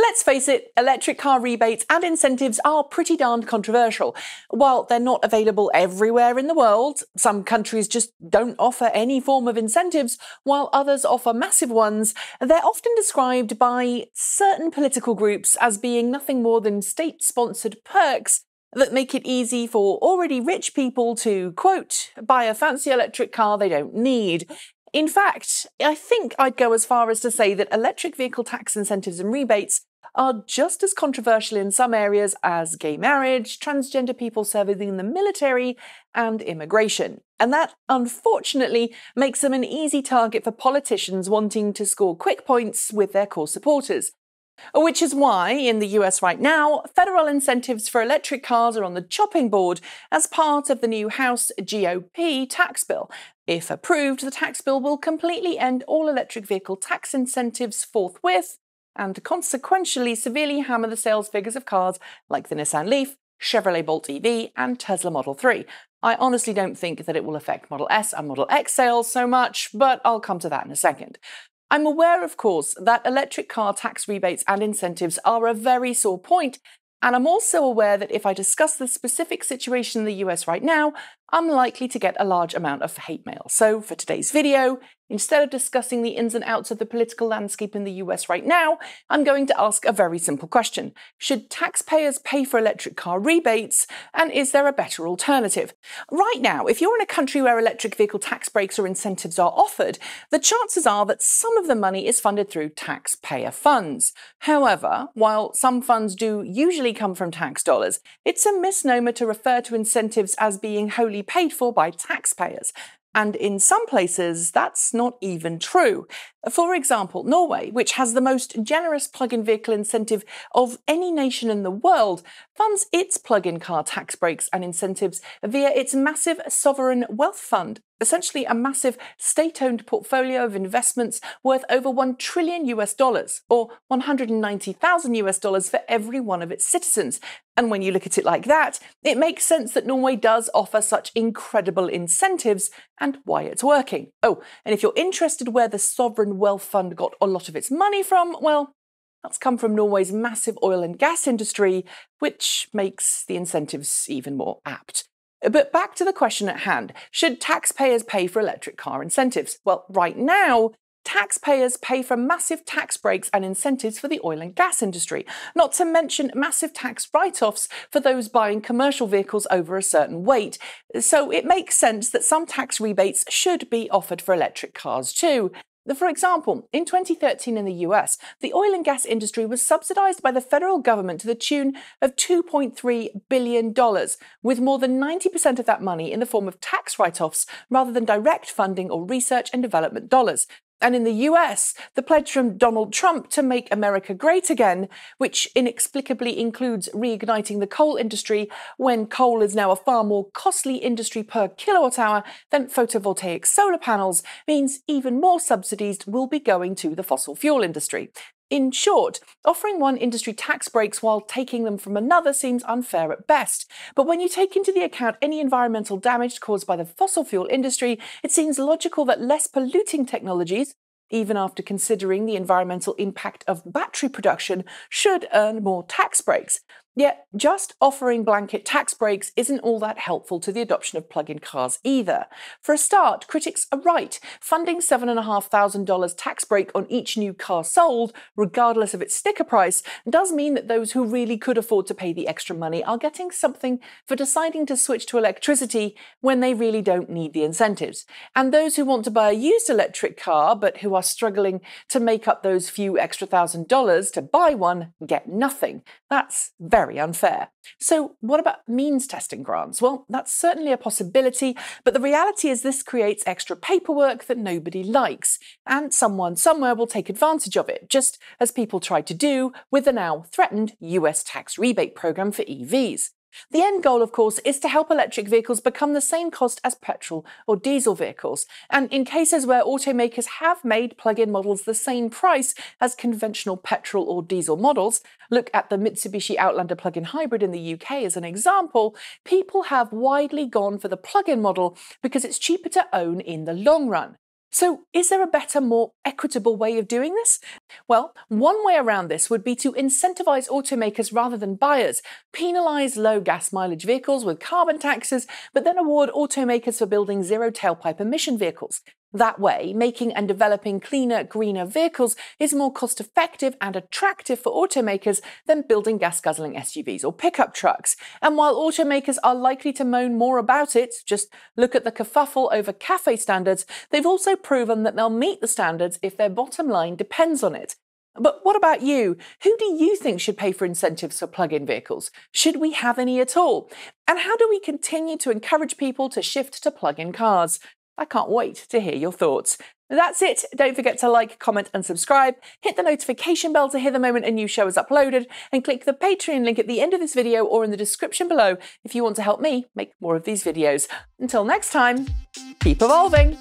Let's face it, electric car rebates and incentives are pretty darned controversial. While they're not available everywhere in the world, some countries just don't offer any form of incentives, while others offer massive ones, they're often described by certain political groups as being nothing more than state-sponsored perks that make it easy for already rich people to, quote, buy a fancy electric car they don't need. In fact, I think I'd go as far as to say that electric vehicle tax incentives and rebates are just as controversial in some areas as gay marriage, transgender people serving in the military, and immigration. And that, unfortunately, makes them an easy target for politicians wanting to score quick points with their core supporters. Which is why, in the US right now, federal incentives for electric cars are on the chopping board as part of the new House GOP tax bill. If approved, the tax bill will completely end all electric vehicle tax incentives forthwith and consequentially severely hammer the sales figures of cars like the Nissan Leaf, Chevrolet Bolt EV, and Tesla Model 3. I honestly don't think that it will affect Model S and Model X sales so much, but I'll come to that in a second. I'm aware, of course, that electric car tax rebates and incentives are a very sore point, and I'm also aware that if I discuss the specific situation in the US right now, I'm likely to get a large amount of hate mail. So for today's video, instead of discussing the ins and outs of the political landscape in the US right now, I'm going to ask a very simple question. Should taxpayers pay for electric car rebates, and is there a better alternative? Right now, if you're in a country where electric vehicle tax breaks or incentives are offered, the chances are that some of the money is funded through taxpayer funds. However, while some funds do usually come from tax dollars, it's a misnomer to refer to incentives as being wholly paid for by taxpayers. And in some places, that's not even true. For example, Norway, which has the most generous plug-in vehicle incentive of any nation in the world, funds its plug-in car tax breaks and incentives via its massive sovereign wealth fund, essentially a massive state-owned portfolio of investments worth over $1 trillion or $190,000 for every one of its citizens. And when you look at it like that, it makes sense that Norway does offer such incredible incentives and why it's working. Oh, and if you're interested where the sovereign wealth fund got a lot of its money from, well, that's come from Norway's massive oil and gas industry, which makes the incentives even more apt. But back to the question at hand, should taxpayers pay for electric car incentives? Well, right now, taxpayers pay for massive tax breaks and incentives for the oil and gas industry, not to mention massive tax write-offs for those buying commercial vehicles over a certain weight. So it makes sense that some tax rebates should be offered for electric cars too. For example, in 2013 in the US, the oil and gas industry was subsidized by the federal government to the tune of $2.3 billion, with more than 90% of that money in the form of tax write-offs rather than direct funding or research and development dollars. And in the US, the pledge from Donald Trump to make America great again, which inexplicably includes reigniting the coal industry when coal is now a far more costly industry per kilowatt hour than photovoltaic solar panels, means even more subsidies will be going to the fossil fuel industry. In short, offering one industry tax breaks while taking them from another seems unfair at best. But when you take into the account any environmental damage caused by the fossil fuel industry, it seems logical that less polluting technologies, even after considering the environmental impact of battery production, should earn more tax breaks. Yet, just offering blanket tax breaks isn't all that helpful to the adoption of plug-in cars either. For a start, critics are right. Funding $7,500 tax break on each new car sold, regardless of its sticker price, does mean that those who really could afford to pay the extra money are getting something for deciding to switch to electricity when they really don't need the incentives. And those who want to buy a used electric car, but who are struggling to make up those few extra $1,000 to buy one, get nothing. That's very unfair. So what about means testing grants? Well, that's certainly a possibility, but the reality is this creates extra paperwork that nobody likes, and someone somewhere will take advantage of it, just as people tried to do with the now threatened US tax rebate program for EVs. The end goal, of course, is to help electric vehicles become the same cost as petrol or diesel vehicles. And in cases where automakers have made plug-in models the same price as conventional petrol or diesel models, look at the Mitsubishi Outlander plug-in hybrid in the UK as an example, people have widely gone for the plug-in model because it's cheaper to own in the long run. So, is there a better, more equitable way of doing this? Well, one way around this would be to incentivize automakers rather than buyers, penalize low gas mileage vehicles with carbon taxes, but then award automakers for building zero tailpipe emission vehicles. That way, making and developing cleaner, greener vehicles is more cost effective and attractive for automakers than building gas-guzzling SUVs or pickup trucks. And while automakers are likely to moan more about it, just look at the kerfuffle over CAFE standards, they've also proven that they'll meet the standards if their bottom line depends on it. But what about you? Who do you think should pay for incentives for plug-in vehicles? Should we have any at all? And how do we continue to encourage people to shift to plug-in cars? I can't wait to hear your thoughts. That's it. Don't forget to like, comment and subscribe. Hit the notification bell to hear the moment a new show is uploaded, and click the Patreon link at the end of this video or in the description below if you want to help me make more of these videos. Until next time, keep evolving.